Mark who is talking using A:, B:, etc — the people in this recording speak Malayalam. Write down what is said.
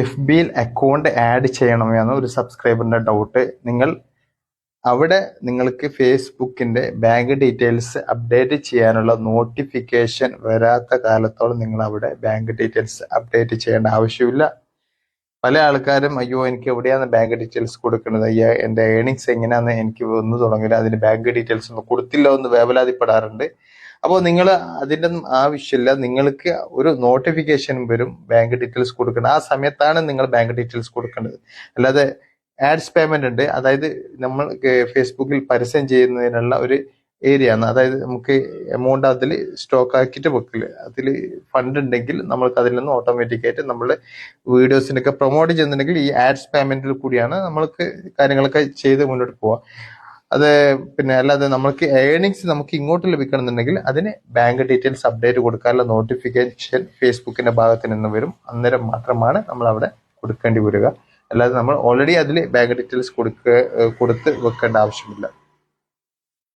A: എഫ് ബിയിൽ അക്കൗണ്ട് ആഡ് ചെയ്യണമെന്ന് ഒരു സബ്സ്ക്രൈബറിന്റെ ഡൗട്ട്. അവിടെ നിങ്ങൾക്ക് ഫേസ്ബുക്കിന്റെ ബാങ്ക് ഡീറ്റെയിൽസ് അപ്ഡേറ്റ് ചെയ്യാനുള്ള നോട്ടിഫിക്കേഷൻ വരാത്ത കാലത്തോളം നിങ്ങൾ അവിടെ ബാങ്ക് ഡീറ്റെയിൽസ് അപ്ഡേറ്റ് ചെയ്യേണ്ട ആവശ്യമില്ല. പല ആൾക്കാരും അയ്യോ എനിക്ക് എവിടെയാണ് ബാങ്ക് ഡീറ്റെയിൽസ് കൊടുക്കുന്നത്, അയ്യോ എൻ്റെ ഏണിങ്സ് എങ്ങനെയാന്ന് എനിക്ക് ഒന്ന് തുടങ്ങില്ല, അതിന് ബാങ്ക് ഡീറ്റെയിൽസ് ഒന്നും കൊടുത്തില്ല എന്ന് വേവലാതിപ്പെടാറുണ്ട്. അപ്പോൾ നിങ്ങൾ അതിൻ്റെ ഒന്നും ആവശ്യമില്ല. നിങ്ങൾക്ക് ഒരു നോട്ടിഫിക്കേഷൻ വരും ബാങ്ക് ഡീറ്റെയിൽസ് കൊടുക്കണം. ആ സമയത്താണ് നിങ്ങൾ ബാങ്ക് ഡീറ്റെയിൽസ് കൊടുക്കേണ്ടത്. അല്ലാതെ ആഡ്സ് പേയ്മെന്റ് ഉണ്ട്, അതായത് നമ്മൾ ഫേസ്ബുക്കിൽ പരസ്യം ചെയ്യുന്നതിനുള്ള ഒരു ഏരിയ ആണ്. അതായത് നമുക്ക് എമൗണ്ട് അതിൽ സ്റ്റോക്ക് ആക്കിയിട്ട് വെക്കില്ല. അതിൽ ഫണ്ട് ഉണ്ടെങ്കിൽ നമ്മൾക്ക് അതിൽ നിന്ന് ഓട്ടോമാറ്റിക്കായിട്ട് നമ്മൾ വീഡിയോസിനൊക്കെ പ്രൊമോട്ട് ചെയ്യുന്നുണ്ടെങ്കിൽ ഈ ആഡ്സ് പേയ്മെന്റിൽ കൂടിയാണ് നമ്മൾക്ക് കാര്യങ്ങളൊക്കെ ചെയ്ത് മുന്നോട്ട് പോവുക. അത് പിന്നെ അല്ലാതെ നമുക്ക് ഏർണിങ്സ് നമുക്ക് ഇങ്ങോട്ട് ലഭിക്കണമെന്നുണ്ടെങ്കിൽ അതിന് ബാങ്ക് ഡീറ്റെയിൽസ് അപ്ഡേറ്റ് കൊടുക്കാനുള്ള നോട്ടിഫിക്കേഷൻ ഫേസ്ബുക്കിന്റെ ഭാഗത്ത് നിന്ന് വരും. അന്നേരം മാത്രമാണ് നമ്മൾ അവിടെ കൊടുക്കേണ്ടി വരിക. അല്ലാതെ നമ്മൾ ഓൾറെഡി അതിൽ ബാങ്ക് ഡീറ്റെയിൽസ് കൊടുത്ത് വെക്കേണ്ട ആവശ്യമില്ല.